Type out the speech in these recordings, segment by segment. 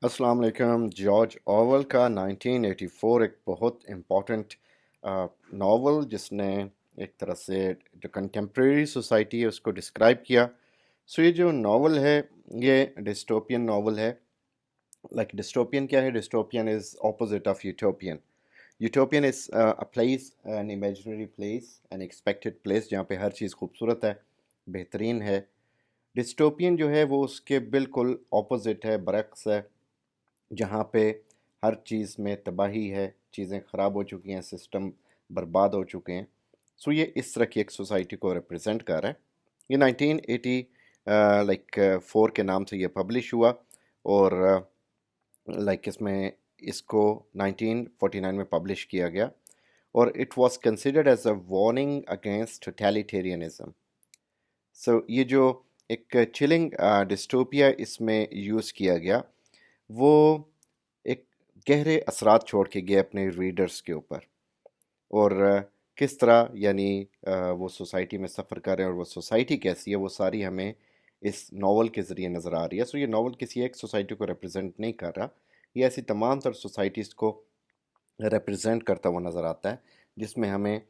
अस्सलाम वालेकुम। George Orwell का 1984 एक बहुत इम्पोर्टेंट नावल जिसने एक तरह से जो कंटेम्प्रेरी सोसाइटी है उसको डिस्क्राइब किया। सो ये जो नावल है ये डिस्टोपियन नावल है। लाइक डिस्टोपियन क्या है? Dystopian is opposite of utopian. Utopian is a place, an imaginary place, N expected place जहाँ पे हर चीज़ खूबसूरत है, बेहतरीन है। डिस्टोपियन जो है वो उसके बिल्कुल ऑपोजिट है, बरक्स है, जहाँ पे हर चीज़ में तबाही है, चीज़ें ख़राब हो चुकी हैं, सिस्टम बर्बाद हो चुके हैं। सो ये इस तरह की एक सोसाइटी को रिप्रेजेंट कर रहा है। ये 1980 लाइक 4 के नाम से ये पब्लिश हुआ और लाइक इसमें इसको 1949 में पब्लिश किया गया और it was considered as a warning against totalitarianism. So ये जो एक चिलिंग डिस्टोपिया इसमें यूज़ किया गया वो एक गहरे असरात छोड़ के गए अपने रीडर्स के ऊपर। और किस तरह यानी वो सोसाइटी में सफ़र कर रहे हैं और वो सोसाइटी कैसी है वो सारी हमें इस नावल के ज़रिए नज़र आ रही है। सो ये नावल किसी एक सोसाइटी को रिप्रेजेंट नहीं कर रहा, ये ऐसी तमाम तर सोसाइटीज़ को रिप्रेजेंट करता हुआ नज़र आता है, जिसमें हमें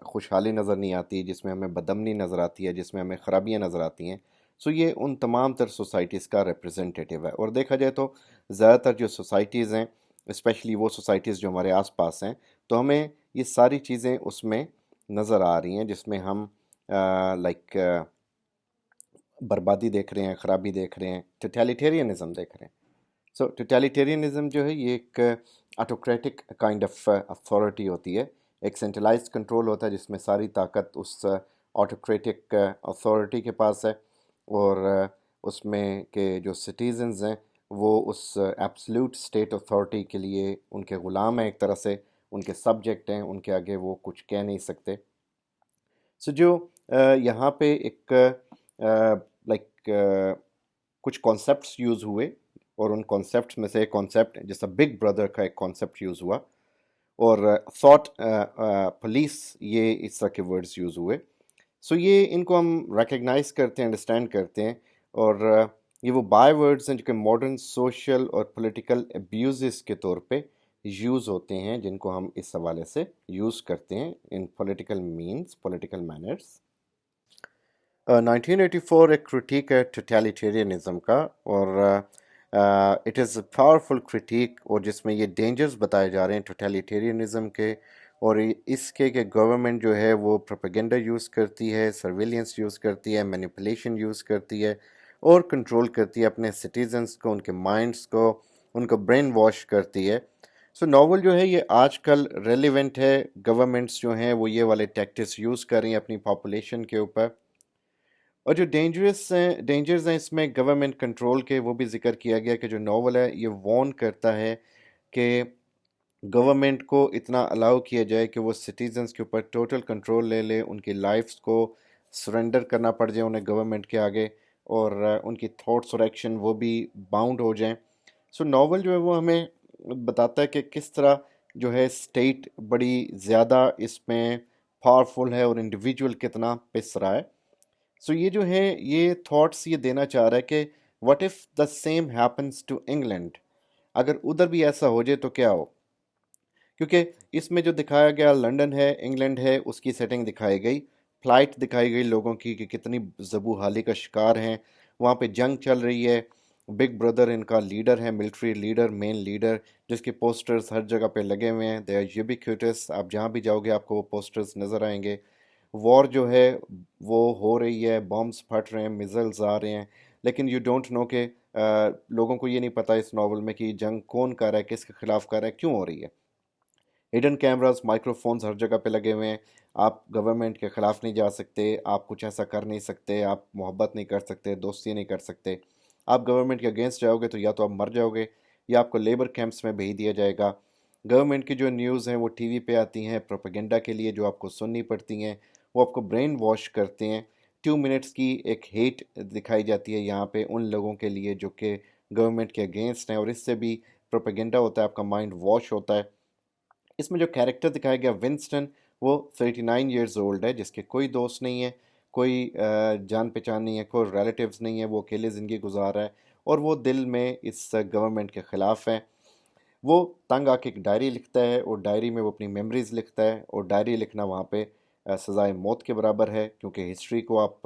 खुशहाली नज़र नहीं आती, जिसमें हमें बदमनी नज़र आती है, जिसमें हमें ख़राबियाँ नज़र आती हैं। सो ये उन तमाम तर सोसाइटीज़ का रिप्रेजेंटेटिव है। और देखा जाए तो ज़्यादातर जो सोसाइटीज़ हैं, स्पेशली वो सोसाइटीज़ जो हमारे आसपास हैं, तो हमें ये सारी चीज़ें उसमें नज़र आ रही हैं, जिसमें हम लाइक बर्बादी देख रहे हैं, ख़राबी देख रहे हैं, टोटलिटेरियनिज़म देख रहे हैं। सो टोटलिटेरियनिज्म जो है ये एक ऑटोक्रेटिक काइंड ऑफ अथॉरिटी होती है। एक सेंट्रलाइज्ड कंट्रोल होता है जिसमें सारी ताकत उस ऑटोक्रेटिक अथॉरिटी के पास है और उसमें के जो सिटीजन्स हैं वो उस एब्सोल्यूट स्टेट अथॉरिटी के लिए उनके ग़ुलाम हैं, एक तरह से उनके सब्जेक्ट हैं, उनके आगे वो कुछ कह नहीं सकते। सो जो यहाँ पे एक लाइक कुछ कॉन्सेप्ट्स यूज़ हुए और उन कॉन्सेप्ट्स में से एक कॉन्सेप्ट जैसा बिग ब्रदर का एक कॉन्सेप्ट यूज़ हुआ और थॉट पुलिस, ये इस तरह के वर्ड्स यूज़ हुए। सो ये इनको हम रिकग्नाइज करते हैं, अंडरस्टैंड करते हैं और ये वो बाय वर्ड्स हैं जो कि मॉडर्न सोशल और पॉलिटिकल अब्यूज़ के तौर पे यूज़ होते हैं, जिनको हम इस हवाले से यूज़ करते हैं इन पॉलिटिकल मीन्स, पॉलिटिकल मैनर्स। 1984 एक क्रिटिक है टोटलिटेरियनिज्म का और it is a powerful critic और जिसमें ये डेंजर्स बताए जा रहे हैं टोटलिटेरियनिज्म के और इसके कि गवर्नमेंट जो है वो प्रोपेगेंडा यूज़ करती है, सर्विलियंस यूज़ करती है, मैनिपुलेशन यूज़ करती है और कंट्रोल करती है अपने सिटीजन्स को, उनके माइंड्स को, उनको ब्रेन वॉश करती है। सो नावल जो है ये आजकल रेलिवेंट है। गवर्नमेंट्स जो हैं वो ये वाले टैक्टिक्स यूज़ कर रही हैं अपनी पॉपुलेशन के ऊपर। और जो डेंजर्स हैं इसमें गवर्नमेंट कंट्रोल के, वो भी जिक्र किया गया कि जो नावल है ये वार्न करता है कि गवर्नमेंट को इतना अलाउ किया जाए कि वो सिटीजन्स के ऊपर टोटल कंट्रोल ले ले, उनकी लाइफ्स को सरेंडर करना पड़ जाए उन्हें गवर्नमेंट के आगे और उनकी थॉट्स और एक्शन वो भी बाउंड हो जाएं। सो नावल जो है वो हमें बताता है कि किस तरह जो है स्टेट बड़ी ज़्यादा इसमें पावरफुल है और इंडिविजुअल कितना पिस रहा है। सो ये जो है ये थॉट्स ये देना चाह रहा है कि what if the same happens to England, अगर उधर भी ऐसा हो जाए तो क्या हो। क्योंकि इसमें जो दिखाया गया लंदन है, इंग्लैंड है, उसकी सेटिंग दिखाई गई, फ्लाइट दिखाई गई लोगों की कि कितनी ज़बू हाली का शिकार हैं, वहाँ पे जंग चल रही है। बिग ब्रदर इनका लीडर है, मिलिट्री लीडर, मेन लीडर, जिसके पोस्टर्स हर जगह पे लगे हुए हैं। दे आर यूबिक्यूटस, आप जहाँ भी जाओगे आपको वो पोस्टर्स नज़र आएंगे। वॉर जो है वो हो रही है, बॉम्ब्स फट रहे हैं, मिज़ल्स आ रहे हैं, लेकिन यू डोंट नो कि लोगों को ये नहीं पता इस नावल में कि जंग कौन कर रहा है, किसके खिलाफ कर रहा है, क्यों हो रही है। हिडन कैमरास, माइक्रोफोन्स हर जगह पे लगे हुए हैं। आप गवर्नमेंट के ख़िलाफ़ नहीं जा सकते, आप कुछ ऐसा कर नहीं सकते, आप मोहब्बत नहीं कर सकते, दोस्ती नहीं कर सकते। आप गवर्नमेंट के अगेंस्ट जाओगे तो या तो आप मर जाओगे या आपको लेबर कैंप्स में भेज दिया जाएगा। गवर्नमेंट की जो न्यूज़ हैं वो टीवी पे आती हैं प्रोपेगेंडा के लिए, जो आपको सुननी पड़ती हैं, वो आपको ब्रेन वॉश करते हैं। 2 मिनट्स की एक हेट दिखाई जाती है यहाँ पे उन लोगों के लिए जो कि गवर्नमेंट के अगेंस्ट हैं और इससे भी प्रोपेगेंडा होता है, आपका माइंड वॉश होता है। इसमें जो कैरेक्टर दिखाया गया विंस्टन, वो 39 ईयर्स ओल्ड है, जिसके कोई दोस्त नहीं है, कोई जान पहचान नहीं है, कोई रिलेटिव्स नहीं है, वो अकेले ज़िंदगी गुजार रहा है और वो दिल में इस गवर्नमेंट के ख़िलाफ़ हैं। वो तंग आके एक डायरी लिखता है और डायरी में वो अपनी मेमोरीज़ लिखता है, और डायरी लिखना वहाँ पे सज़ाए मौत के बराबर है, क्योंकि हिस्ट्री को आप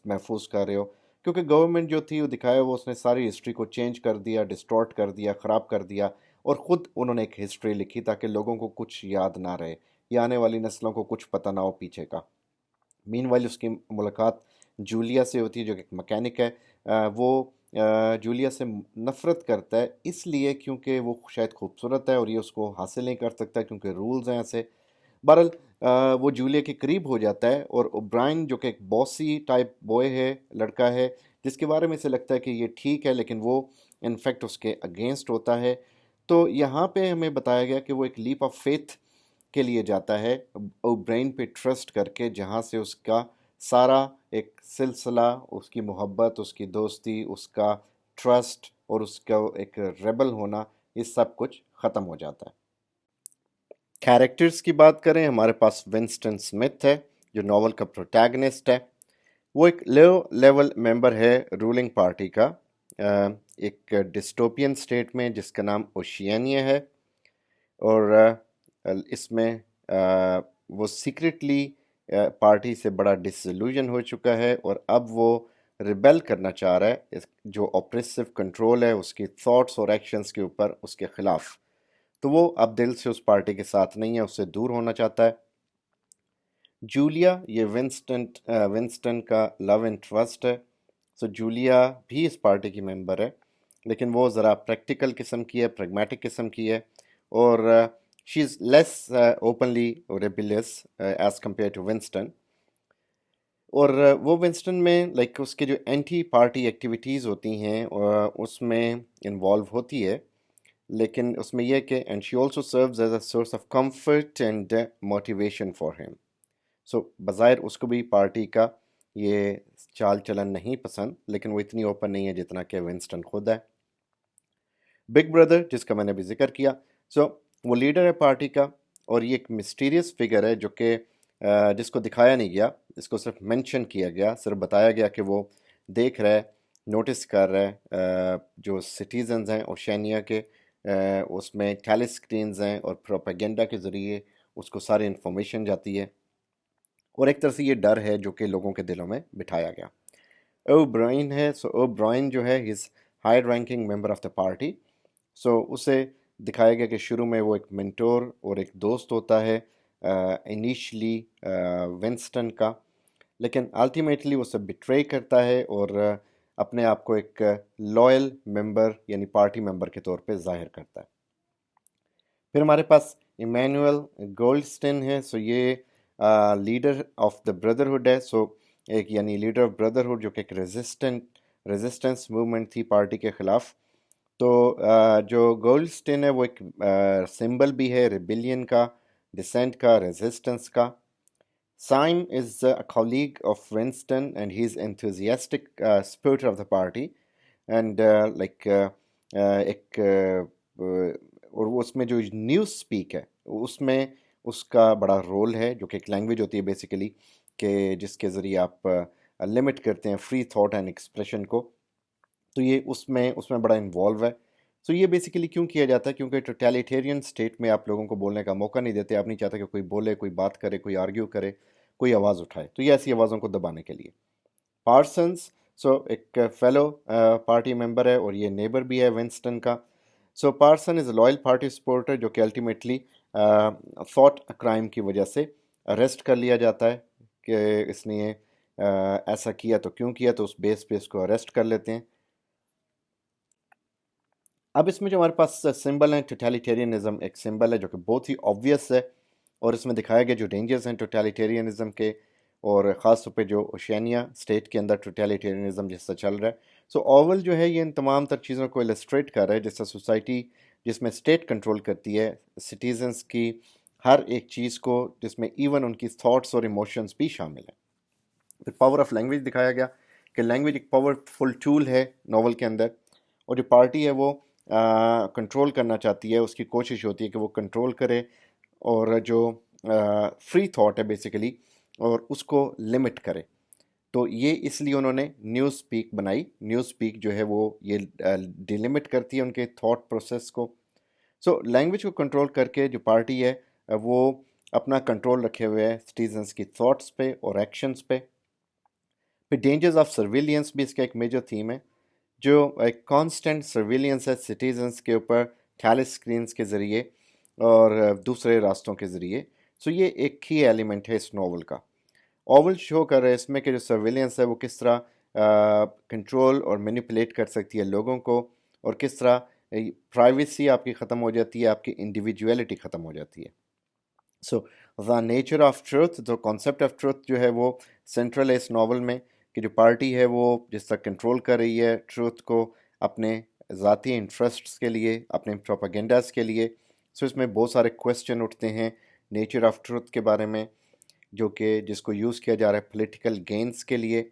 महफूज कर रहे हो। क्योंकि गवर्नमेंट जो थी वो दिखाया वो उसने सारी हिस्ट्री को चेंज कर दिया, डिस्टॉर्ट कर दिया, ख़राब कर दिया, और ख़ुद उन्होंने एक हिस्ट्री लिखी ताकि लोगों को कुछ याद ना रहे या आने वाली नस्लों को कुछ पता ना हो पीछे का। मीनवाइल उसकी मुलाकात जूलिया से होती है जो कि एक मैकेनिक है। वो जूलिया से नफ़रत करता है इसलिए क्योंकि वो शायद खूबसूरत है और ये उसको हासिल नहीं कर सकता क्योंकि रूल्स हैं ऐसे। बहरहाल वो जूलिया के करीब हो जाता है, और ओब्रायन जो कि एक बॉसी टाइप बॉय है, लड़का है, जिसके बारे में से लगता है कि ये ठीक है, लेकिन वो इनफैक्ट उसके अगेंस्ट होता है। तो यहाँ पे हमें बताया गया कि वो एक लीप ऑफ फेथ के लिए जाता है ओब्रायन पे ट्रस्ट करके, जहाँ से उसका सारा एक सिलसिला, उसकी मोहब्बत, उसकी दोस्ती, उसका ट्रस्ट और उसका एक रेबल होना, ये सब कुछ ख़त्म हो जाता है। कैरेक्टर्स की बात करें, हमारे पास विंस्टन स्मिथ है जो नॉवल का प्रोटैगनिस्ट है। वो एक लो लेवल मेंबर है रूलिंग पार्टी का एक डिस्टोपियन स्टेट में जिसका नाम ओशियानिया है, और इसमें वो सीक्रेटली पार्टी से बड़ा डिसल्यूजन हो चुका है, और अब वो रिबेल करना चाह रहा है जो ऑप्रेसिव कंट्रोल है उसकी थॉट्स और एक्शंस के ऊपर, उसके ख़िलाफ़। तो वो अब दिल से उस पार्टी के साथ नहीं है, उससे दूर होना चाहता है। जूलिया ये विंस्टन का लव इंटरेस्ट है। सो जूलिया भी इस पार्टी की मेंबर है, लेकिन वो ज़रा प्रैक्टिकल किस्म की है, प्रैग्मेटिक किस्म की है, और she is less openly rebellious as compared to Winston. और वो विंस्टन में लाइक उसके जो एंटी पार्टी एक्टिविटीज़ होती हैं उसमें इन्वॉल्व होती है, लेकिन उसमें यह कि and she also serves as a source of comfort and motivation for him. So बज़ाहिर उसको भी पार्टी का ये चाल चलन नहीं पसंद, लेकिन वो इतनी ओपन नहीं है जितना कि विंस्टन खुद है। बिग ब्रदर जिसका मैंने अभी जिक्र किया, सो वो लीडर है पार्टी का, और ये एक मिस्टीरियस फिगर है जो कि जिसको दिखाया नहीं गया, इसको सिर्फ मेंशन किया गया, सिर्फ बताया गया कि वो देख रहा है, नोटिस कर रहा है जो सिटीजन्स हैं ओशियानिया के, उसमें टेलीस्क्रीन्स हैं और प्रोपेगेंडा के ज़रिए उसको सारी इन्फॉर्मेशन जाती है, और एक तरह से ये डर है जो कि लोगों के दिलों में बिठाया गया। ओब्रायन है, सो ओब्रायन जो है his high ranking member of the party. So उसे दिखाया गया कि शुरू में वो एक मेंटोर और एक दोस्त होता है इनिशियली विंस्टन का, लेकिन अल्टीमेटली वो सब बिट्रे करता है और अपने आप को एक लॉयल मेंबर यानी पार्टी मेंबर के तौर पे जाहिर करता है। फिर हमारे पास इमैनुअल गोल्डस्टिन है। सो ये लीडर ऑफ द ब्रदरहुड है। सो एक यानी लीडर ऑफ ब्रदरहुड जो कि एक रेजिस्टेंस मूवमेंट थी पार्टी के ख़िलाफ़। तो जो गोल्डस्टिन है वो एक सिंबल भी है रिबिलियन का, डिसेंट का, रेजिस्टेंस का। Syme is a colleague of Winston and he's enthusiastic supporter of the party and एक और वो उसमें जो न्यूज़ स्पीक है उसमें उसका बड़ा रोल है, जो कि एक लैंग्वेज होती है बेसिकली कि जिसके ज़रिए आप लिमिट करते हैं फ्री थॉट एंड एक्सप्रेशन को। तो ये उसमें उसमें बड़ा इन्वॉल्व है। सो ये बेसिकली क्यों किया जाता है, क्योंकि टोटलिटेरियन स्टेट में आप लोगों को बोलने का मौका नहीं देते, आप नहीं चाहते कि कोई बोले, कोई बात करे, कोई आर्ग्यू करे, कोई आवाज़ उठाए, तो ये ऐसी आवाज़ों को दबाने के लिए। पार्सन्स सो एक फेलो पार्टी मेंबर है और ये नेबर भी है विंस्टन का। So Parsons is a loyal party supporter जो कि अल्टीमेटली थॉट क्राइम की वजह से अरेस्ट कर लिया जाता है कि इसने ऐसा किया तो क्यों किया, तो उस बेस पे इसको अरेस्ट कर लेते हैं। अब इसमें जो हमारे पास सिंबल है टोटलिटेरियनिज्म, एक सिंबल है जो कि बहुत ही ऑब्वियस है, और इसमें दिखाया गया जो डेंजर्स हैं टोटलिटेरियनिज्म के, और ख़ास तौर पे जो ओशियानिया स्टेट के अंदर टोटलिटेरियनिज्म जिससे चल रहा है। सो ओवल जो है ये इन तमाम तर चीज़ों को इलस्ट्रेट कर रहा है, जैसा सोसाइटी जिसमें स्टेट कंट्रोल करती है सिटीजन्स की हर एक चीज़ को, जिसमें इवन उनकी थाट्स और इमोशंस भी शामिल है। फिर पावर ऑफ लैंग्वेज दिखाया गया कि लैंग्वेज एक पावरफुल टूल है नॉवल के अंदर, और जो पार्टी है वो कंट्रोल करना चाहती है, उसकी कोशिश होती है कि वो कंट्रोल करे और जो फ्री थॉट है बेसिकली और उसको लिमिट करे। तो ये इसलिए उन्होंने न्यूज़ स्पीक बनाई। न्यूज़ स्पीक जो है वो ये डिलिमिट करती है उनके थॉट प्रोसेस को। सो लैंग्वेज को कंट्रोल करके जो पार्टी है वो अपना कंट्रोल रखे हुए है सिटीजन्स की थॉट्स पे और एक्शंस पे। फिर डेंजर्स ऑफ सर्विलियंस भी इसका एक मेजर थीम है, जो एक कांस्टेंट सर्विलियंस है सिटीजन्स के ऊपर टेली स्क्रीन्स के ज़रिए और दूसरे रास्तों के ज़रिए। सो ये एक की एलिमेंट है इस नावल का। ओवल शो कर रहा है इसमें कि जो सर्विलेंस है वो किस तरह कंट्रोल और मैनिपुलेट कर सकती है लोगों को, और किस तरह प्राइवेसी आपकी ख़त्म हो जाती है, आपकी इंडिविजुअलिटी ख़त्म हो जाती है। So the nature of truth, जो कॉन्सेप्ट ऑफ ट्रुथ जो है वो सेंट्रल है इस नावल में, कि जो पार्टी है वो जिस तरह कंट्रोल कर रही है ट्रुथ को अपने ज़ाती इंटरेस्ट्स के लिए, अपने प्रोपागेंडास के लिए। सो इसमें बहुत सारे क्वेश्चन उठते हैं नेचर ऑफ ट्रुथ के बारे में, जो कि जिसको यूज़ किया जा रहा है पॉलिटिकल गेंस के लिए।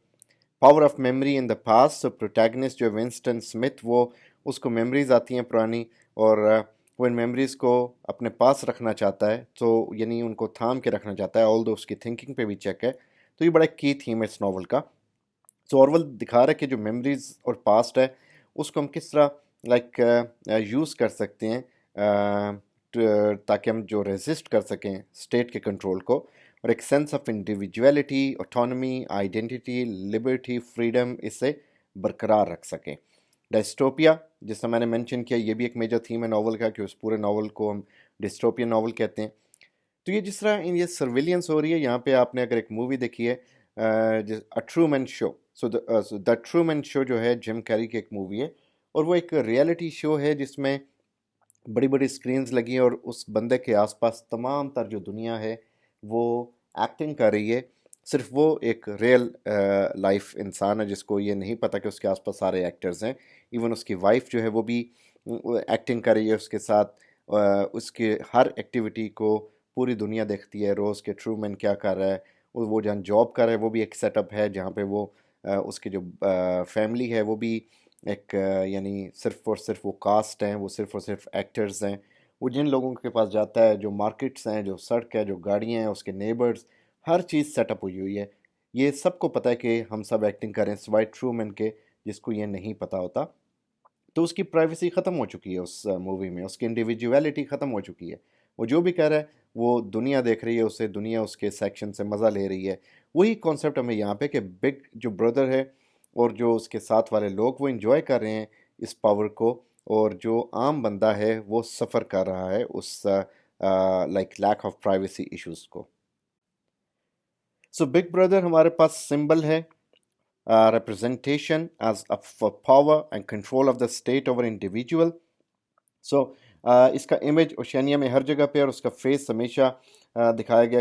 Power of memory in the past, so protagonist जो विंस्टन स्मिथ, वो उसको मेमोरीज आती हैं पुरानी, और वो इन मेमोरीज़ को अपने पास रखना चाहता है, तो यानी उनको थाम के रखना चाहता है, ऑल दो उसकी थिंकिंग पे भी चेक है। तो ये बड़ा की थीम है इस नावल का। सो ऑरवेल दिखा रहा है कि जो मेमोरीज और पास्ट है उसको हम किस तरह यूज़ कर सकते हैं ताकि हम जो रेजिस्ट कर सकें स्टेट के कंट्रोल को, और एक sense of individuality, autonomy, identity, liberty, freedom इससे बरकरार रख सकें। डिस्टोपिया, जिससे मैंने मेंशन किया, ये भी एक मेजर थीम है नावल का, कि उस पूरे नावल को हम डिस्टोपियन नावल कहते हैं। तो ये जिस तरह ये सर्विलियंस हो रही है यहाँ पे, आपने अगर एक मूवी देखी है a Truman Show, so the Truman Show जो है जिम कैरी की एक मूवी है, और वो एक रियलिटी शो है जिसमें बड़ी बड़ी स्क्रीन्स लगी हैं और उस बंदे के आसपास तमाम तर जो दुनिया है वो एक्टिंग कर रही है। सिर्फ वो एक रियल लाइफ इंसान है जिसको ये नहीं पता कि उसके आसपास सारे एक्टर्स हैं। इवन उसकी वाइफ जो है वो भी एक्टिंग कर रही है उसके साथ। उसके हर एक्टिविटी को पूरी दुनिया देखती है, रोज़ के ट्रूमैन क्या कर रहा है, वो जहाँ जॉब कर रहा है वो भी एक सेटअप है जहाँ पे वो उसकी जो फैमिली है वो भी एक यानी सिर्फ और सिर्फ वो कास्ट हैं, वो सिर्फ और सिर्फ एक्टर्स हैं। वो जिन लोगों के पास जाता है, जो मार्केट्स हैं, जो सड़क है, जो गाड़ियाँ हैं, उसके नेबर्स, हर चीज़ सेटअप हुई हुई है। ये सबको पता है कि हम सब एक्टिंग कर रहे हैं सिवाय ट्रूमैन के, जिसको ये नहीं पता होता। तो उसकी प्राइवेसी ख़त्म हो चुकी है उस मूवी में, उसकी इंडिविजुअलिटी ख़त्म हो चुकी है। वो जो भी कह रहा है वो दुनिया देख रही है उसे, दुनिया उसके सेक्शन से मज़ा ले रही है। वही कॉन्सेप्ट हमें यहाँ पे कि बिग जो ब्रदर है और जो उसके साथ वाले लोग वो इंजॉय कर रहे हैं इस पावर को, और जो आम बंदा है वो सफ़र कर रहा है उस लैक ऑफ प्राइवेसी इश्यूज़ को। सो बिग ब्रदर हमारे पास सिंबल है, representation as for power and control of the state over individual. सो इसका इमेज ओशनिया में हर जगह पे, और उसका फेस हमेशा दिखाया गया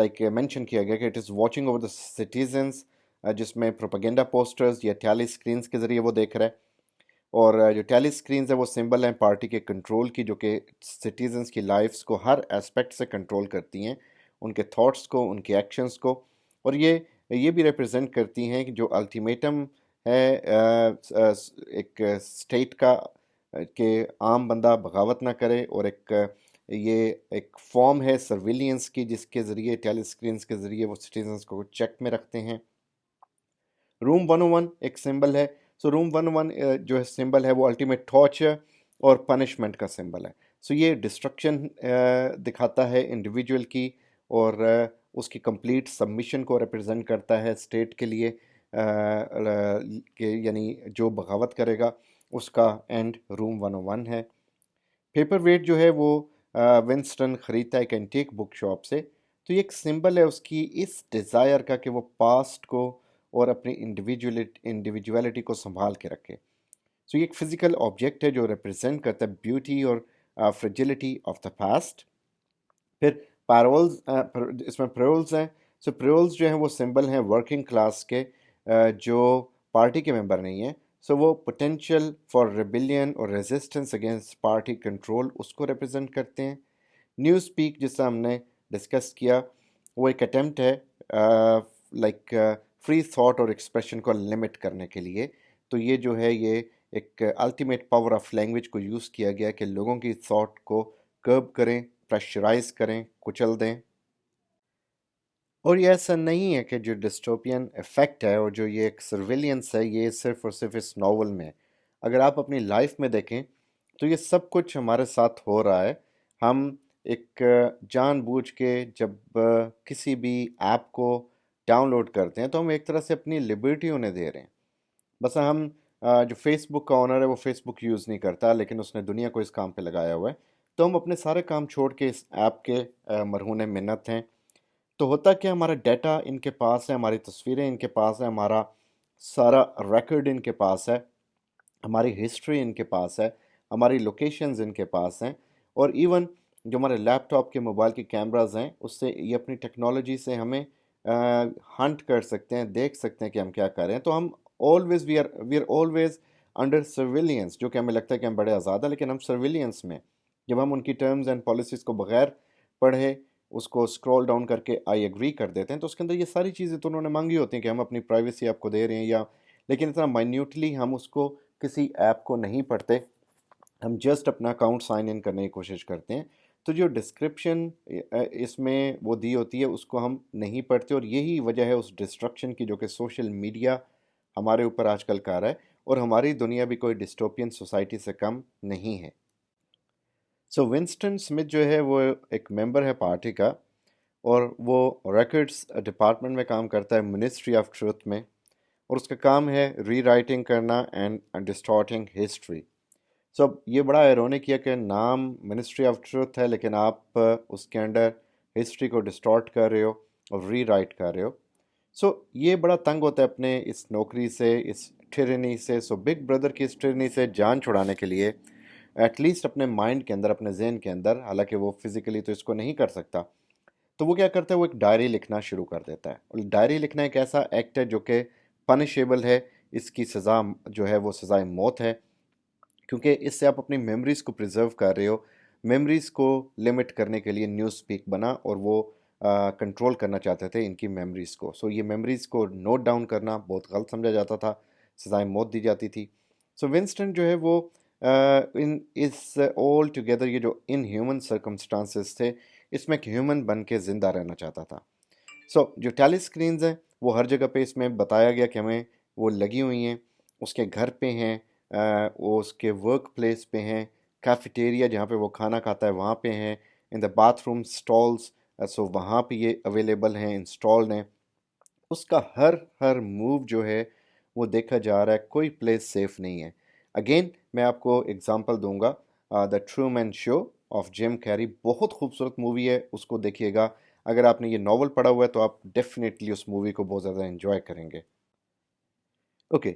कि मेंशन किया गया कि it is watching over the citizens, जिसमें प्रोपेगेंडा पोस्टर्स या टैली स्क्रीन्स के ज़रिए वो देख रहा है। और जो टैली स्क्रीन्स है वो सिंबल हैं पार्टी के कंट्रोल की, जो कि सिटीजन्स की लाइफ्स को हर एस्पेक्ट से कंट्रोल करती हैं, उनके थॉट्स को, उनके एक्शंस को। और ये भी रिप्रेजेंट करती हैं कि जो अल्टीमेटम है एक स्टेट का, कि आम बंदा बगावत ना करे, और ये एक फॉर्म है सर्विलियंस की जिसके ज़रिए टेली स्क्रीन्स के ज़रिए वो सिटीजन्स को चेक में रखते हैं। रूम 101 एक सिंबल है। सो रूम 101 जो है सिंबल है वो अल्टीमेट टॉर्चर और पनिशमेंट का सिंबल है। सो ये डिस्ट्रक्शन दिखाता है इंडिविजुअल की, और उसकी कंप्लीट सबमिशन को रिप्रेजेंट करता है स्टेट के लिए, यानी जो बगावत करेगा उसका एंड रूम 101 है। पेपर वेट जो है वो विंस्टन ख़रीदता है एक एंटीक बुक शॉप से। तो ये एक सिंबल है उसकी इस डिज़ायर का कि वो पास्ट को और अपनी इंडिविजुअलिटी को संभाल के रखे। सो ये एक फ़िज़िकल ऑब्जेक्ट है जो रिप्रेजेंट करता है ब्यूटी और फ्रेजिलिटी ऑफ द पास्ट। फिर पैरोल्स, इसमें प्रोल्स हैं। सो प्रोल्स जो हैं वो सिंबल हैं वर्किंग क्लास के, जो पार्टी के मेंबर नहीं हैं। सो वो पोटेंशियल फॉर रिबिलियन और रेजिस्टेंस अगेंस्ट पार्टी कंट्रोल उसको रिप्रेजेंट करते हैं। न्यू स्पीक जिससे हमने डिस्कस किया, वो एक अटेम्प्ट है फ्री थॉट और एक्सप्रेशन को लिमिट करने के लिए। तो ये जो है ये एक अल्टीमेट पावर ऑफ लैंग्वेज को यूज़ किया गया कि लोगों की थॉट को कर्ब करें, प्रेशराइज करें, कुचल दें। और ये ऐसा नहीं है कि जो डिस्टोपियन इफ़ेक्ट है और जो ये एक सर्विलियंस है ये सिर्फ़ और सिर्फ इस नावल में है। अगर आप अपनी लाइफ में देखें तो ये सब कुछ हमारे साथ हो रहा है। हम एक जानबूझ के जब किसी भी ऐप को डाउनलोड करते हैं तो हम एक तरह से अपनी लिबर्टी उन्हें दे रहे हैं। बस हम जो फेसबुक का ओनर है वो फेसबुक यूज़ नहीं करता लेकिन उसने दुनिया को इस काम पे लगाया हुआ है। तो हम अपने सारे काम छोड़ के इस ऐप के मरहून मिन्नत हैं। तो होता क्या, हमारा डाटा इनके पास है, हमारी तस्वीरें इनके पास है, हमारा सारा रिकॉर्ड इनके पास है, हमारी हिस्ट्री इनके पास है, हमारी लोकेशंस इनके पास हैं। और इवन जो हमारे लैपटॉप के मोबाइल के कैमरास हैं उससे ये अपनी टेक्नोलॉजी से हमें हंट कर सकते हैं, देख सकते हैं कि हम क्या कर रहे हैं। तो हम always we are always under surveillance, जो कि हमें लगता है कि हम बड़े आज़ाद हैं लेकिन हम सर्विलियंस में। जब हम उनकी टर्म्स एंड पॉलिसीज़ को बगैर पढ़े उसको स्क्रॉल डाउन करके आई एग्री कर देते हैं तो उसके अंदर ये सारी चीज़ें तो उन्होंने मांगी होती हैं कि हम अपनी प्राइवेसी आपको दे रहे हैं या, लेकिन इतना माइन्यूटली हम उसको किसी ऐप को नहीं पढ़ते। हम जस्ट अपना अकाउंट साइन इन करने की कोशिश करते हैं। तो जो डिस्क्रिप्शन इसमें वो दी होती है उसको हम नहीं पढ़ते और यही वजह है उस डिस्ट्रक्शन की जो कि सोशल मीडिया हमारे ऊपर आजकल कर रहा है। और हमारी दुनिया भी कोई डिस्टोपियन सोसाइटी से कम नहीं है। सो विंस्टन स्मिथ जो है वो एक मेंबर है पार्टी का और वो रिकॉर्ड्स डिपार्टमेंट में काम करता है, मिनिस्ट्री ऑफ ट्रूथ में। और उसका काम है री राइटिंग करना एंड डिस्टॉर्टिंग हिस्ट्री। सो अब ये बड़ा आयरॉनिक है कि नाम मिनिस्ट्री ऑफ ट्रूथ है लेकिन आप उसके अंडर हिस्ट्री को डिस्टॉर्ट कर रहे हो और री राइट कर रहे हो। सो ये बड़ा तंग होता है अपने इस नौकरी से, इस टिरनी से। सो बिग ब्रदर की इस टिरनी से जान छुड़ाने के लिए एटलीस्ट अपने माइंड के अंदर, अपने जहन के अंदर, हालांकि वो फिजिकली तो इसको नहीं कर सकता, तो वो क्या करता है, वो एक डायरी लिखना शुरू कर देता है। और डायरी लिखना एक ऐसा एक्ट है जो कि पनिशेबल है। इसकी सज़ा जो है वो सज़ाए मौत है, क्योंकि इससे आप अपनी मेमोरीज़ को प्रिजर्व कर रहे हो। मेमोरीज़ को लिमिट करने के लिए न्यूज़ स्पीक बना और वो कंट्रोल करना चाहते थे इनकी मेमोरीज़ को। सो ये मेमोरीज़ को नोट डाउन करना बहुत गलत समझा जाता था, सज़ाए मौत दी जाती थी। सो विंस्टन जो है वो इन इस ऑल टुगेदर ये जो इन ह्यूमन सर्कमस्टांसेस थे इसमें एक ह्यूमन बन के ज़िंदा रहना चाहता था। सो जो टेली स्क्रीन्स हैं वो हर जगह पे इसमें बताया गया कि हमें वो लगी हुई हैं। उसके घर पे हैं, वो उसके वर्क प्लेस पे हैं, कैफेटेरिया जहाँ पे वो खाना खाता है वहाँ पे हैं, इन द बाथरूम स्टॉल्स, सो वहाँ पे ये अवेलेबल हैं, इंस्टॉल्ड हैं। उसका हर हर मूव जो है वो देखा जा रहा है, कोई प्लेस सेफ नहीं है। अगेन मैं आपको एग्जांपल दूंगा, the Truman show of Jim Carrey, बहुत खूबसूरत मूवी है, उसको देखिएगा। अगर आपने ये नॉवल पढ़ा हुआ है तो आप डेफिनेटली उस मूवी को बहुत ज़्यादा एंजॉय करेंगे। ओके,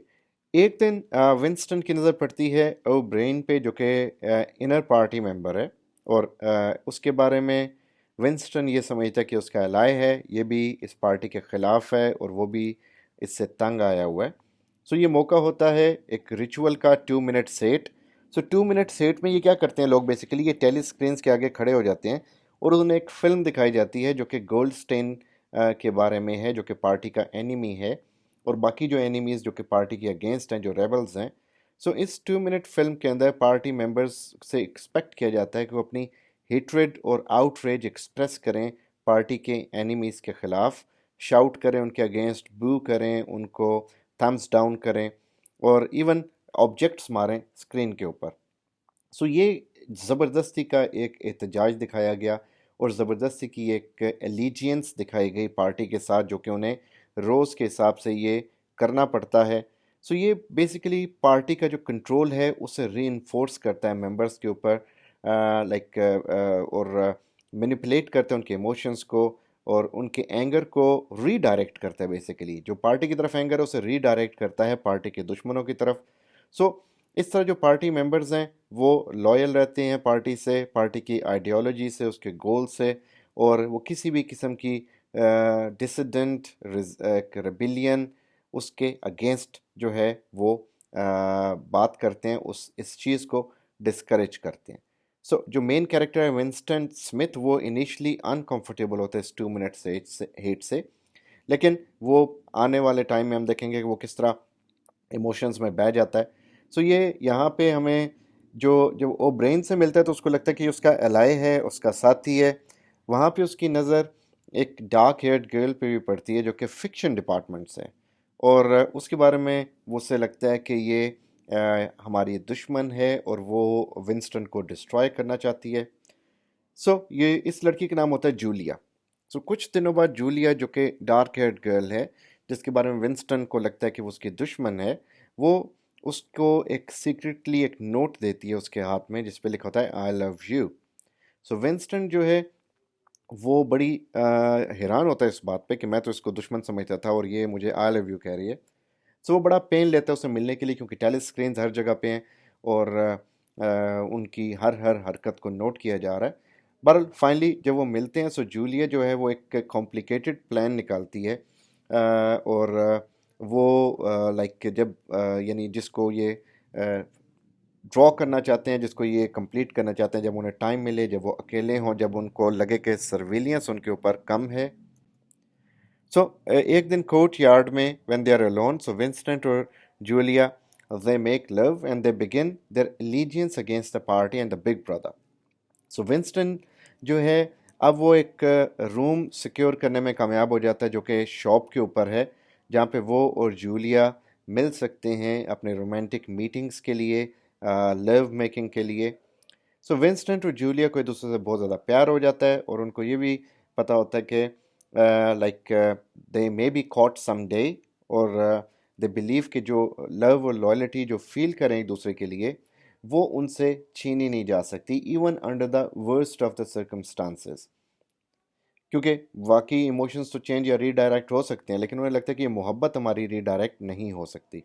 एक दिन विंस्टन की नज़र पड़ती है ओ ब्रेन पे, जो कि इनर पार्टी मेंबर है। और उसके बारे में विंस्टन ये समझता है कि उसका एलाय है, ये भी इस पार्टी के ख़िलाफ़ है और वो भी इससे तंग आया हुआ है। सो ये मौका होता है एक रिचुअल का, 2 मिनट सेट। सो 2 मिनट सेट में ये क्या करते हैं लोग, बेसिकली ये टेली स्क्रीन्स के आगे खड़े हो जाते हैं और उन्हें एक फ़िल्म दिखाई जाती है जो कि गोल्डस्टेन के बारे में है, जो कि पार्टी का एनिमी है और बाकी जो एनिमीज़ जो कि पार्टी के अगेंस्ट हैं, जो रेबल्स हैं। सो इस 2 मिनट फिल्म के अंदर पार्टी मेंबर्स से एक्सपेक्ट किया जाता है कि वो अपनी हेट्रेड और आउटरेज एक्सप्रेस करें पार्टी के एनिमीज़ के ख़िलाफ़, शाउट करें उनके अगेंस्ट, बू करें उनको, थम्स डाउन करें और इवन ऑब्जेक्ट्स मारें स्क्रीन के ऊपर। सो ये ज़बरदस्ती का एक एहतजाज दिखाया गया और ज़बरदस्ती की एक एलिजियंस दिखाई गई पार्टी के साथ, जो कि उन्हें रोज़ के हिसाब से ये करना पड़ता है। सो ये बेसिकली पार्टी का जो कंट्रोल है उसे री करता है मेंबर्स के ऊपर, लाइक, और मैनिपुलेट करते हैं उनके इमोशंस को और उनके एंगर को रीडायरेक्ट करता है। बेसिकली जो पार्टी की तरफ एंगर है उसे रीडायरेक्ट करता है पार्टी के दुश्मनों की तरफ। सो इस तरह जो पार्टी मेंबर्स हैं वो लॉयल रहते हैं पार्टी से, पार्टी की आइडियोलॉजी से, उसके गोल से। और वो किसी भी किस्म की डिसिडेंट रेबिलियन उसके अगेंस्ट जो है वो बात करते हैं, उस इस चीज़ को डिस्करेज करते हैं। सो जो मेन कैरेक्टर है विंस्टन स्मिथ, वो इनिशियली अनकंफर्टेबल होता है इस 2 मिनट से हेट से, लेकिन वो आने वाले टाइम में हम देखेंगे कि वो किस तरह इमोशंस में बह जाता है। सो ये यहाँ पे हमें जो जब वो ब्रेन से मिलता है तो उसको लगता है कि उसका एलाय है, उसका साथी है। वहाँ पे उसकी नज़र एक डार्क हेयर्ड गर्ल पे भी पड़ती है जो कि फिक्शन डिपार्टमेंट से, और उसके बारे में वो से लगता है कि ये हमारी दुश्मन है और वो विंस्टन को डिस्ट्रॉय करना चाहती है। ये इस लड़की का नाम होता है जूलिया। कुछ दिनों बाद जूलिया जो कि डार्क हेयर्ड गर्ल है, जिसके बारे में विंस्टन को लगता है कि वो उसकी दुश्मन है, वो उसको एक सीक्रेटली एक नोट देती है उसके हाथ में जिस पे लिखा होता है आई लव यू। विंस्टन जो है वो बड़ी हैरान होता है इस बात पे कि मैं तो इसको दुश्मन समझता था और ये मुझे आई लव यू कह रही है। वो बड़ा पेन लेता है उसे मिलने के लिए, क्योंकि टेलीस्क्रीन हर जगह पे हैं और उनकी हर हर हरकत को नोट किया जा रहा है। बहरहाल फाइनली जब वो मिलते हैं, जूलिया जो है वो एक कॉम्प्लिकेटेड प्लान निकालती है, और वो लाइक जब यानी जिसको ये ड्रॉ करना चाहते हैं, जिसको ये कंप्लीट करना चाहते हैं, जब उन्हें टाइम मिले, जब वो अकेले हों, जब उनको लगे कि सर्विलियंस उनके ऊपर कम है। एक दिन कोर्ट यार्ड में when they are alone, Vincent और Julia they make love and they begin their allegiance against the party and the big brother. Winston जो है अब वो एक रूम सिक्योर करने में कामयाब हो जाता है जो कि शॉप के ऊपर है, जहाँ पे वो और जूलिया मिल सकते हैं अपने रोमांटिक मीटिंग्स के लिए, लव मेकिंग के लिए। विंस्टन और जूलिया को एक दूसरे से बहुत ज़्यादा प्यार हो जाता है और उनको ये भी पता होता है कि like they may be caught some day, और दे बिलीव कि जो लव और लॉयल्टी जो फील करें एक दूसरे के लिए वो उनसे छीनी नहीं जा सकती, even under the worst of the circumstances. क्योंकि वाकई इमोशंस तो चेंज या रीडायरेक्ट हो सकते हैं, लेकिन उन्हें लगता है कि ये मोहब्बत हमारी रीडायरेक्ट नहीं हो सकती।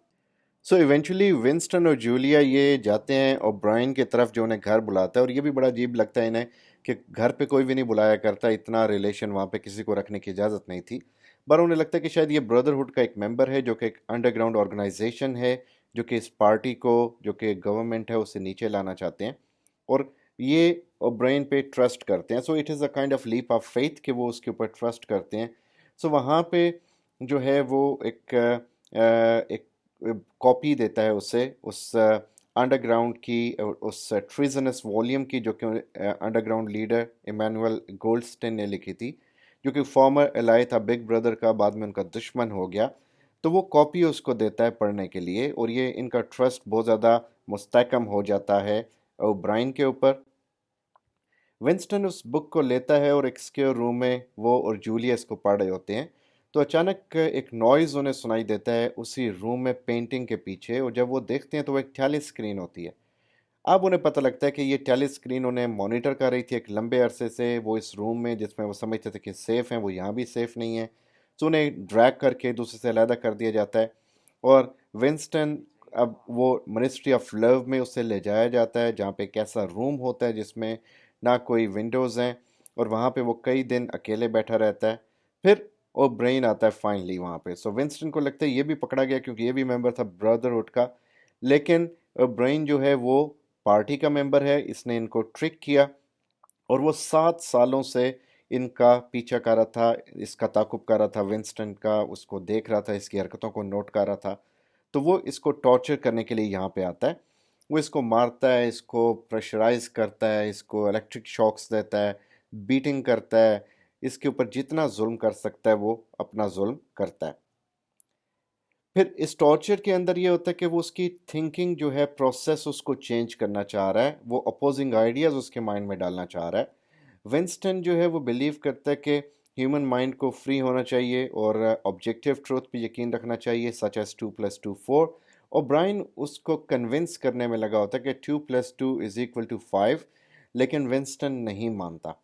इवेंचुअली विंस्टन और जूलिया ये जाते हैं ओब्रायन की तरफ जो उन्हें घर बुलाता है, और ये भी बड़ा अजीब लगता है इन्हें कि घर पे कोई भी नहीं बुलाया करता, इतना रिलेशन वहाँ पे किसी को रखने की इजाज़त नहीं थी। पर उन्हें लगता है कि शायद ये ब्रदरहुड का एक मेंबर है जो कि एक अंडरग्राउंड ऑर्गेनाइजेशन है जो कि इस पार्टी को, जो कि गवर्नमेंट है, उसे नीचे लाना चाहते हैं, और ये ओब्रायन पे ट्रस्ट करते हैं। It is a kind of leap of faith कि वो उसके ऊपर ट्रस्ट करते हैं। वहाँ पे जो है वो एक कॉपी देता है उसे उस अंडरग्राउंड की, उस ट्रीजनस वॉल्यूम की जो कि अंडरग्राउंड लीडर इमानुअल गोल्डस्टेन ने लिखी थी, जो कि फॉर्मर एलाई था बिग ब्रदर का, बाद में उनका दुश्मन हो गया। वो कॉपी उसको देता है पढ़ने के लिए, और ये इनका ट्रस्ट बहुत ज़्यादा मुस्तहकम हो जाता है ओब्रायन के ऊपर। विंस्टन उस बुक को लेता है और एक सिक्योर रूम में वो और जूलिया इसको पढ़ रहे होते हैं, तो अचानक एक नॉइज़ उन्हें सुनाई देता है उसी रूम में पेंटिंग के पीछे, और जब वो देखते हैं तो वो एक टेली स्क्रीन होती है। अब उन्हें पता लगता है कि ये टेली स्क्रीन उन्हें मॉनिटर कर रही थी एक लंबे अरसे से, वो इस रूम में जिसमें वो समझते थे कि सेफ़ हैं, वो यहाँ भी सेफ़ नहीं है। उन्हें ड्रैग करके दूसरे से अलहदा कर दिया जाता है, और विंस्टन अब वो मिनिस्ट्री ऑफ लव में उसे ले जाया जाता है, जहाँ पे एक ऐसा रूम होता है जिसमें ना कोई विंडोज़ हैं, और वहाँ पे वो कई दिन अकेले बैठा रहता है। फिर वो ब्रेन आता है फाइनली वहाँ पे। विंस्टन को लगता है ये भी पकड़ा गया क्योंकि ये भी मेंबर था ब्रदरहुड का, लेकिन ब्रेन जो है वो पार्टी का मेंबर है, इसने इनको ट्रिक किया, और वो 7 सालों से इनका पीछा कर रहा था, इसका ताकुब कर रहा था विंस्टन का, उसको देख रहा था, इसकी हरकतों को नोट कर रहा था। वो इसको टॉर्चर करने के लिए यहाँ पे आता है। वो इसको मारता है, इसको प्रेशराइज करता है, इसको इलेक्ट्रिक शॉक्स देता है, बीटिंग करता है, इसके ऊपर जितना जुल्म कर सकता है वो अपना जुल्म करता है। फिर इस टॉर्चर के अंदर ये होता है कि वो उसकी थिंकिंग जो है, प्रोसेस उसको चेंज करना चाह रहा है, वो अपोजिंग आइडियाज़ उसके माइंड में डालना चाह रहा है। विंस्टन जो है वो बिलीव करता है कि ह्यूमन माइंड को फ्री होना चाहिए और ऑब्जेक्टिव ट्रूथ पे यकीन रखना चाहिए, सच एज 2+2 4। और ब्रायन उसको कन्विंस करने में लगा होता है कि 2+2 = 5, लेकिन विंस्टन नहीं मानता।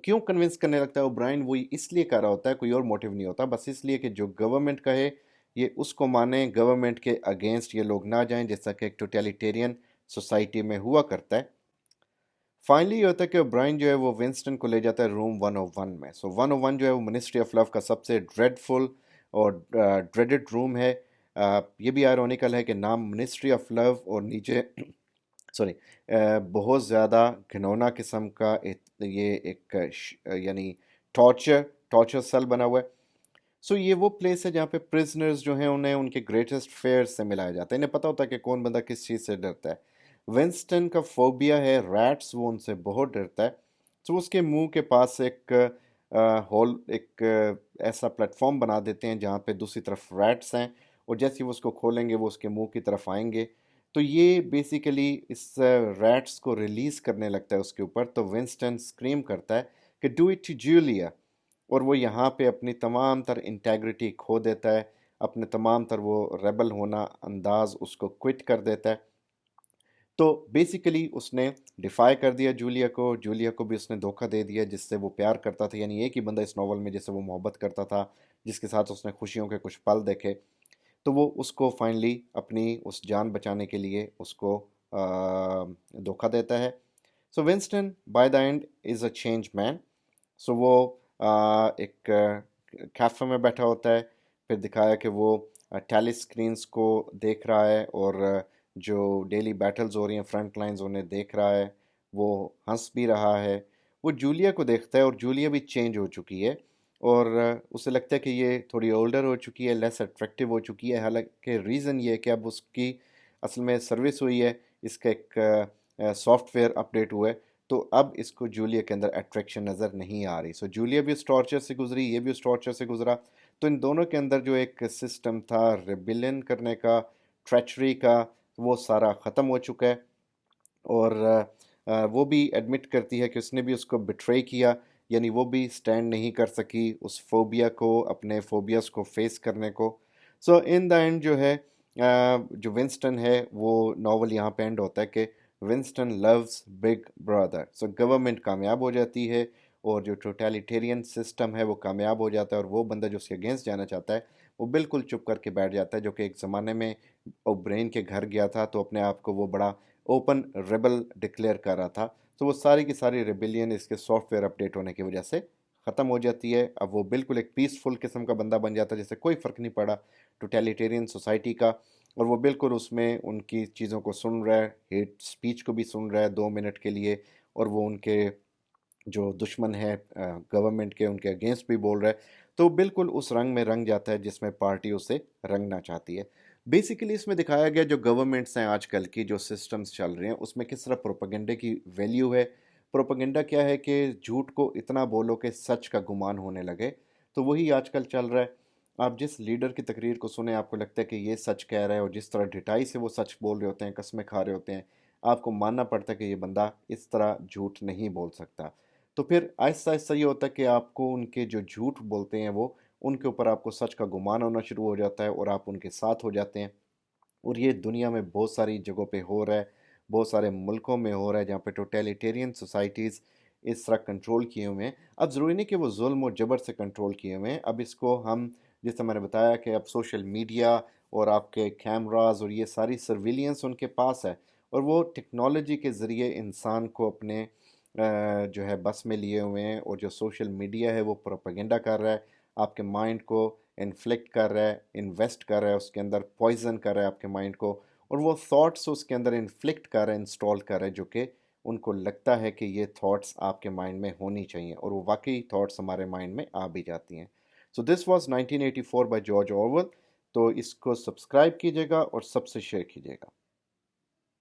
क्यों कन्विंस करने लगता है ओब्रायन, वो इसलिए कर रहा होता है, कोई और मोटिव नहीं होता, बस इसलिए कि जो गवर्नमेंट कहे ये उसको माने, गवर्नमेंट के अगेंस्ट ये लोग ना जाएं, जैसा कि एक टोटलिटेरियन सोसाइटी में हुआ करता है। फाइनली ये होता है कि ओब्रायन जो है वो विंस्टन को ले जाता है रूम 101 में। 101 जो है वो मिनिस्ट्री ऑफ लव का सबसे ड्रेडफुल और ड्रेडेड रूम है। ये भी आयरॉनिकल है कि नाम मिनिस्ट्री ऑफ लव और नीचे सॉरी बहुत ज़्यादा घिनौना किस्म का ये एक यानी टॉर्चर टॉर्चर सेल बना हुआ है। ये वो प्लेस है जहाँ पे प्रिजनर्स जो हैं उन्हें उनके ग्रेटेस्ट फेयर से मिलाया जाता है। इन्हें पता होता है कि कौन बंदा किस चीज़ से डरता है। विंस्टन का फोबिया है रैट्स, वो उनसे बहुत डरता है। उसके मुंह के पास एक होल एक ऐसा प्लेटफॉर्म बना देते हैं जहाँ पे दूसरी तरफ रैट्स हैं, और जैसे ही वो उसको खोलेंगे वो उसके मुंह की तरफ आएंगे। तो ये बेसिकली इस रैट्स को रिलीज़ करने लगता है उसके ऊपर। तो विंस्टन स्क्रीम करता है कि डू इट टू जूलिया, और वो यहाँ पे अपनी तमाम तर इंटेग्रिटी खो देता है, अपने तमाम तर वो रेबल होना अंदाज उसको क्विट कर देता है। तो बेसिकली उसने डिफाई कर दिया जूलिया को, जूलिया को भी उसने धोखा दे दिया जिससे वो प्यार करता था, यानी एक ही बंदा इस नावल में जिससे वो मोहब्बत करता था, जिसके साथ उसने खुशियों के कुछ पल देखे। तो वो उसको फाइनली अपनी उस जान बचाने के लिए उसको धोखा देता है। So Winston by the end is a change man. So वो एक कैफ़े में बैठा होता है, फिर दिखाया कि वो टैली स्क्रीन्स को देख रहा है, और जो डेली बैटल्स हो रही हैं फ्रंट लाइंस उन्हें देख रहा है, वो हंस भी रहा है। वो जूलिया को देखता है और जूलिया भी चेंज हो चुकी है, और उसे लगता है कि ये थोड़ी ओल्डर हो चुकी है, लेस अट्रैक्टिव हो चुकी है। हालांकि रीज़न ये है कि अब उसकी असल में सर्विस हुई है, इसका एक सॉफ्टवेयर अपडेट हुआ है, तो अब इसको जूलिया के अंदर अट्रैक्शन नज़र नहीं आ रही। सो जूलिया भी उस टॉर्चर से गुजरी, ये भी उस टॉर्चर से गुजरा। तो इन दोनों के अंदर जो एक सिस्टम था रिबिलियन करने का, ट्रेचरी का, वो सारा ख़त्म हो चुका है। और वो भी एडमिट करती है कि उसने भी उसको बिट्रे किया, यानी वो भी स्टैंड नहीं कर सकी उस फोबिया को, अपने फोबियास को फेस करने को। सो इन द एंड जो है जो विंस्टन है वो नावल यहाँ पे एंड होता है कि Winston loves big brother. So government कामयाब हो जाती है, और जो टोटलिटेरियन सिस्टम है वो कामयाब हो जाता है, और वो बंदा जो उसके अगेंस्ट जाना चाहता है वो बिल्कुल चुप करके बैठ जाता है, जो कि एक ज़माने में ओब्रेन के घर गया था तो अपने आप को वो बड़ा ओपन रेबल डिक्लेयर कर रहा था। तो वो सारी की सारी रेबिलियन इसके सॉफ्टवेयर अपडेट होने की वजह से ख़त्म हो जाती है। अब वो बिल्कुल एक पीसफुल किस्म का बंदा बन जाता है, जैसे कोई फ़र्क नहीं पड़ा टोटलिटेरियन सोसाइटी का। और वो बिल्कुल उसमें उनकी चीज़ों को सुन रहा है, हेट स्पीच को भी सुन रहा है 2 मिनट के लिए, और वो उनके जो दुश्मन है गवर्नमेंट के, उनके अगेंस्ट भी बोल रहा है। तो बिल्कुल उस रंग में रंग जाता है जिसमें पार्टी उसे रंगना चाहती है। बेसिकली इसमें दिखाया गया जो गवर्नमेंट्स हैं आजकल की, जो सिस्टम्स चल रहे हैं, उसमें किस तरह प्रोपेगेंडे की वैल्यू है। प्रोपेगेंडा क्या है कि झूठ को इतना बोलो कि सच का गुमान होने लगे। तो वही आजकल चल रहा है। आप जिस लीडर की तकरीर को सुने आपको लगता है कि ये सच कह रहा है, और जिस तरह ढिठाई से वो सच बोल रहे होते हैं, कस्में खा रहे होते हैं, आपको मानना पड़ता है कि ये बंदा इस तरह झूठ नहीं बोल सकता। तो फिर आहिस्ता आहिस्ता ये होता है कि आपको उनके जो झूठ बोलते हैं वो, उनके ऊपर आपको सच का गुमान होना शुरू हो जाता है, और आप उनके साथ हो जाते हैं। और ये दुनिया में बहुत सारी जगहों पे हो रहा है, बहुत सारे मुल्कों में हो रहा है जहाँ पे टोटलिटेरियन सोसाइटीज़ इस तरह कंट्रोल किए हुए हैं। अब ज़रूरी नहीं कि वो जुल्म और जबर से कंट्रोल किए हुए हैं, अब इसको हम, जैसे मैंने बताया कि अब सोशल मीडिया और आपके कैमराज और ये सारी सर्विलियंस उनके पास है, और वो टेक्नोलॉजी के ज़रिए इंसान को अपने जो है बस में लिए हुए हैं, और जो सोशल मीडिया है वो प्रोपेगेंडा कर रहा है, आपके माइंड को इन्फ्लिक्ट कर रहा है, इन्वेस्ट कर रहा है उसके अंदर, पॉइजन कर रहा है आपके माइंड को, और वो थॉट्स उसके अंदर इन्फ्लिक्ट कर रहा है, इंस्टॉल कर रहा है, जो कि उनको लगता है कि ये थॉट्स आपके माइंड में होनी चाहिए, और वो वाकई थॉट्स हमारे माइंड में आ भी जाती हैं। So this was 1984 by George Orwell. तो इसको सब्सक्राइब कीजिएगा और सबसे शेयर कीजिएगा।